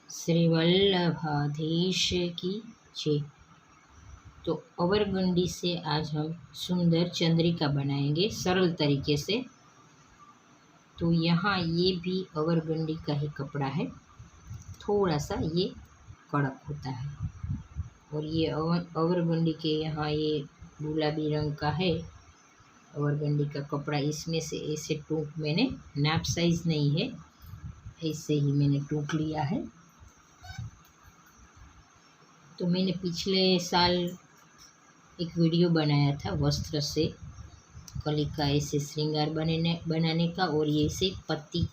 श्री वल्लभाधीश की जय। तो अवरगंडी से आज हम सुंदर चंद्रिका बनाएंगे सरल तरीके से। तो यहाँ ये भी अवरगंडी का ही कपड़ा है, थोड़ा सा ये कड़क होता है। और ये अवरगंडी के यहाँ ये गुलाबी रंग का है अवरगंडी का कपड़ा। इसमें से ऐसे टूक मैंने नाप साइज नहीं है, ऐसे ही मैंने टूक लिया है। तो मैंने पिछले साल एक वीडियो बनाया था वस्त्र से कली का ऐसे श्रृंगार बनाने का, और ये से पत्ती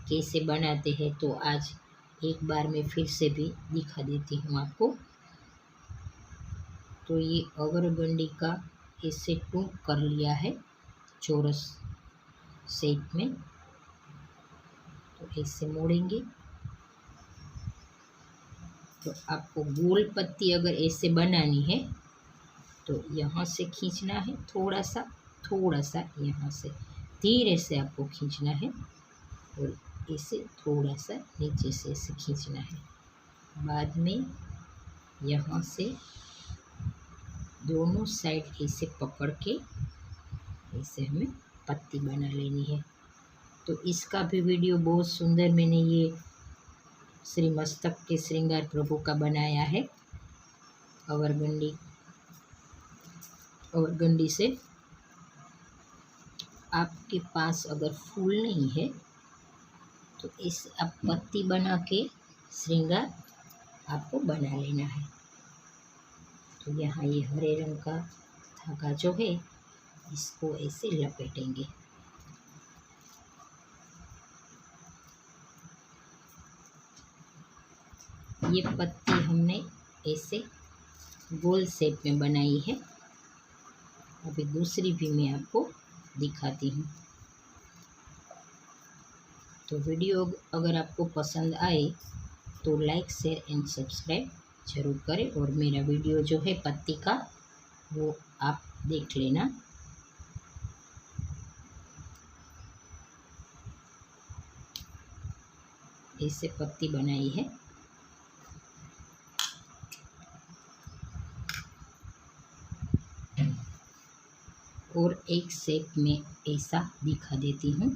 कैसे बनाते हैं। तो आज एक बार मैं फिर से भी दिखा देती हूँ आपको। तो ये अवरगंडी का ऐसे टूक कर लिया है चौरस शेप में। तो ऐसे मोड़ेंगे। तो आपको गोल पत्ती अगर ऐसे बनानी है तो यहाँ से खींचना है, थोड़ा सा यहाँ से धीरे से आपको खींचना है, और इसे थोड़ा सा नीचे से ऐसे खींचना है। बाद में यहाँ से दोनों साइड ऐसे पकड़ के ऐसे हमें पत्ती बना लेनी है। तो इसका भी वीडियो बहुत सुंदर मैंने ये श्री मस्तक के श्रृंगार प्रभु का बनाया है अवरगंडी से। आपके पास अगर फूल नहीं है तो इस आप पत्ती बना के श्रृंगार आपको बना लेना है। तो यहाँ ये हरे रंग का धागा जो है इसको ऐसे लपेटेंगे। ये पत्ती हमने ऐसे गोल शेप में बनाई है। अभी दूसरी भी मैं आपको दिखाती हूँ। तो वीडियो अगर आपको पसंद आए तो लाइक शेयर एंड सब्सक्राइब जरूर करें, और मेरा वीडियो जो है पत्ती का वो आप देख लेना। ऐसे पत्ती बनाई है। और एक शेप में ऐसा दिखा देती हूँ।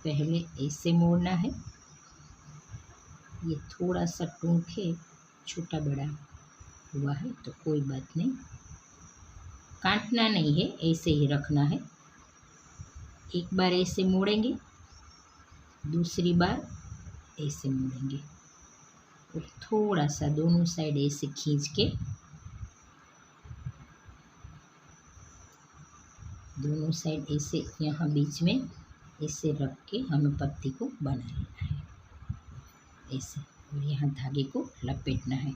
पहले ऐसे मोड़ना है। ये थोड़ा सा टूक है, छोटा बड़ा हुआ है तो कोई बात नहीं, काटना नहीं है, ऐसे ही रखना है। एक बार ऐसे मोड़ेंगे, दूसरी बार ऐसे मोड़ेंगे, और थोड़ा सा दोनों साइड ऐसे खींच के दोनों साइड ऐसे यहाँ बीच में ऐसे रख के हमें पत्ती को बना लेना है ऐसे, और यहाँ धागे को लपेटना है।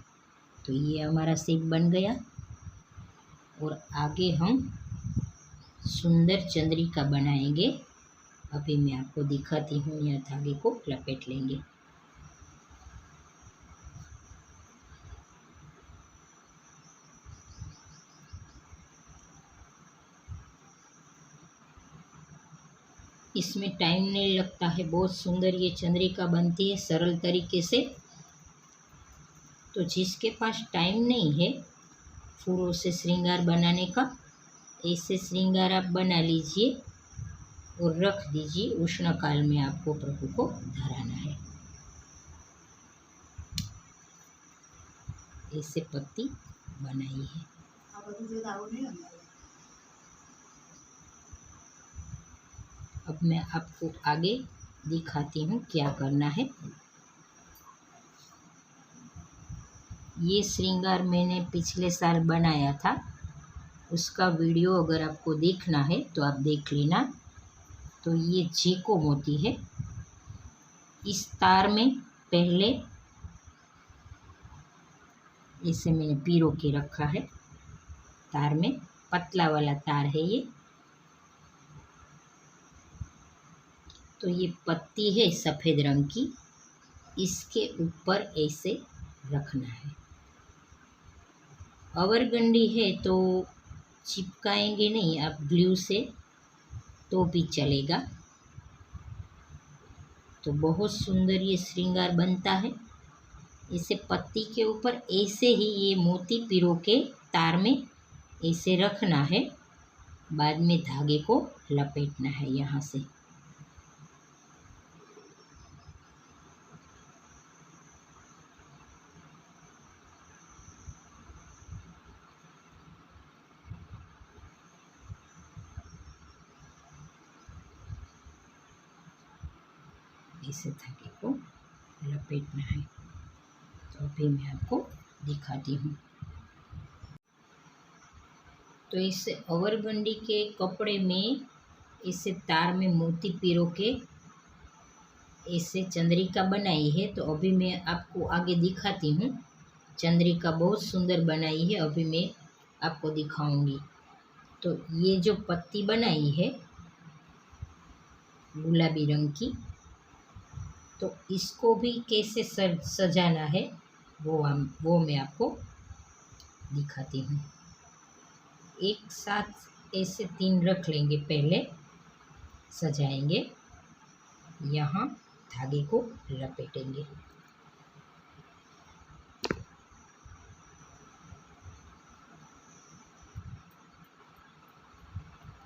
तो ये हमारा शेप बन गया। और आगे हम सुंदर चंद्रिका बनाएंगे। अभी मैं आपको दिखाती हूँ। यहाँ धागे को लपेट लेंगे। इसमें टाइम नहीं लगता है, बहुत सुंदर ये चंद्रिका बनती है सरल तरीके से। तो जिसके पास टाइम नहीं है फूलों से श्रृंगार बनाने का, ऐसे श्रृंगार आप बना लीजिए और रख दीजिए। उष्ण काल में आपको प्रभु को धराना है। ऐसे पत्ती बनाई है। अब मैं आपको आगे दिखाती हूँ क्या करना है। ये श्रृंगार मैंने पिछले साल बनाया था, उसका वीडियो अगर आपको देखना है तो आप देख लेना। तो ये जेको मोती है। इस तार में पहले इसे मैंने पिरो के रखा है। तार में पतला वाला तार है ये। तो ये पत्ती है सफ़ेद रंग की, इसके ऊपर ऐसे रखना है। अवरगंडी है तो चिपकाएंगे नहीं, आप ग्लू से तो भी चलेगा। तो बहुत सुंदर ये श्रृंगार बनता है। इसे पत्ती के ऊपर ऐसे ही ये मोती पिरो के तार में ऐसे रखना है, बाद में धागे को लपेटना है यहाँ से। इसे धागे को लपेटना है। तो अभी मैं आपको दिखाती हूँ। तो इस अवरगंडी के कपड़े में इसे तार में मोती पिरो के ऐसे चंद्रिका बनाई है। तो अभी मैं आपको आगे दिखाती हूँ। चंद्रिका बहुत सुंदर बनाई है, अभी मैं आपको दिखाऊंगी। तो ये जो पत्ती बनाई है गुलाबी रंग की, तो इसको भी कैसे सजाना है वो मैं आपको दिखाती हूँ। एक साथ ऐसे 3 रख लेंगे, पहले सजाएंगे, यहाँ धागे को लपेटेंगे।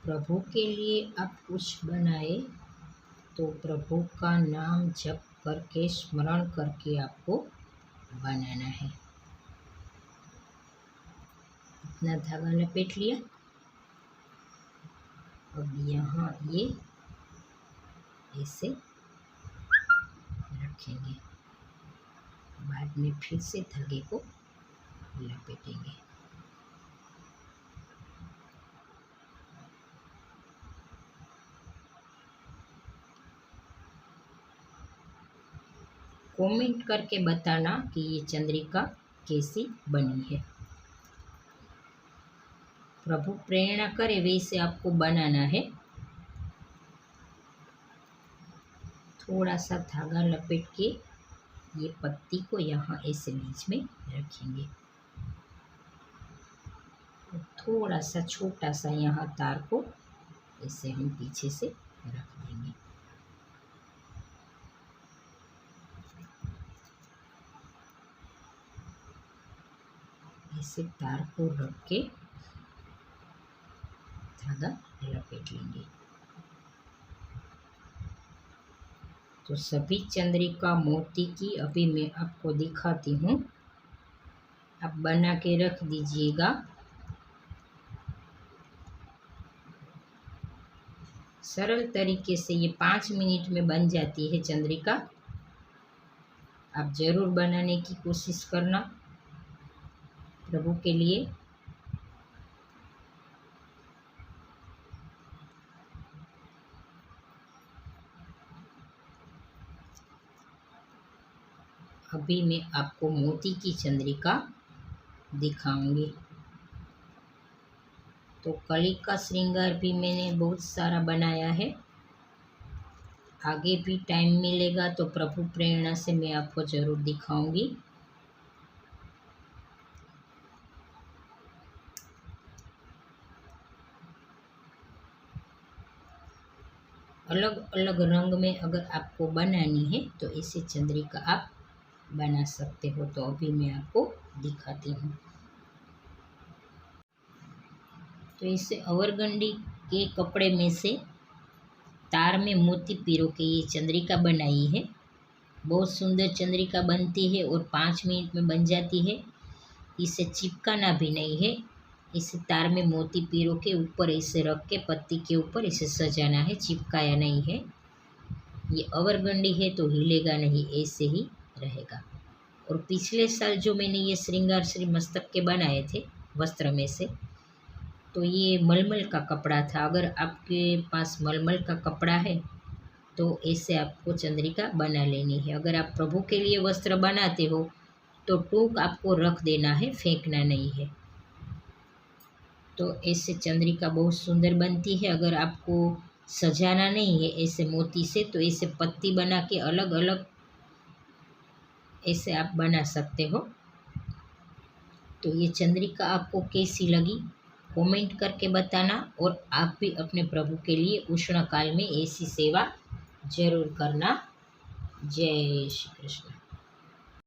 प्रभु के लिए आप कुछ बनाए तो प्रभु का नाम जप करके, स्मरण करके आपको बनाना है। इतना धागा लपेट लिया। अब यहाँ ये ऐसे रखेंगे, बाद में फिर से धागे को लपेटेंगे। कमेंट करके बताना कि ये चंद्रिका कैसी बनी है। प्रभु प्रेरणा करे वैसे आपको बनाना है। थोड़ा सा धागा लपेट के ये पत्ती को यहाँ ऐसे बीच में रखेंगे, थोड़ा सा छोटा सा यहाँ तार को ऐसे हम पीछे से रख देंगे। ऐसे तार को रख के धागा लपेट लेंगे। तो सभी चंद्रिका मोती की अभी मैं आपको दिखाती हूँ। आप बना के रख दीजिएगा। सरल तरीके से ये 5 मिनट में बन जाती है चंद्रिका। आप ज़रूर बनाने की कोशिश करना प्रभु के लिए। अभी मैं आपको मोती की चंद्रिका दिखाऊंगी। तो कली का श्रृंगार भी मैंने बहुत सारा बनाया है। आगे भी टाइम मिलेगा तो प्रभु प्रेरणा से मैं आपको ज़रूर दिखाऊंगी। अलग अलग रंग में अगर आपको बनानी है तो ऐसे चंद्रिका आप बना सकते हो। तो अभी मैं आपको दिखाती हूँ। तो इसे अवरगंडी के कपड़े में से तार में मोती पिरो के ये चंद्रिका बनाई है। बहुत सुंदर चंद्रिका बनती है और 5 मिनट में बन जाती है। इसे चिपकाना भी नहीं है। इसे तार में मोती पिरो के ऊपर ऐसे रख के पत्ती के ऊपर इसे सजाना है, चिपकाया नहीं है। ये अवरगंडी है तो हिलेगा नहीं, ऐसे ही रहेगा। और पिछले साल जो मैंने ये श्रृंगार श्री मस्तक के बनाए थे वस्त्र में से, तो ये मलमल का कपड़ा था। अगर आपके पास मलमल का कपड़ा है तो ऐसे आपको चंद्रिका बना लेनी है। अगर आप प्रभु के लिए वस्त्र बनाते हो तो टूक आपको रख देना है, फेंकना नहीं है। तो ऐसे चंद्रिका बहुत सुंदर बनती है। अगर आपको सजाना नहीं है ऐसे मोती से, तो ऐसे पत्ती बना के अलग अलग ऐसे आप बना सकते हो। तो ये चंद्रिका आपको कैसी लगी कमेंट करके बताना। और आप भी अपने प्रभु के लिए उष्ण काल में ऐसी सेवा जरूर करना। જય શ્રી કૃષ્ણ.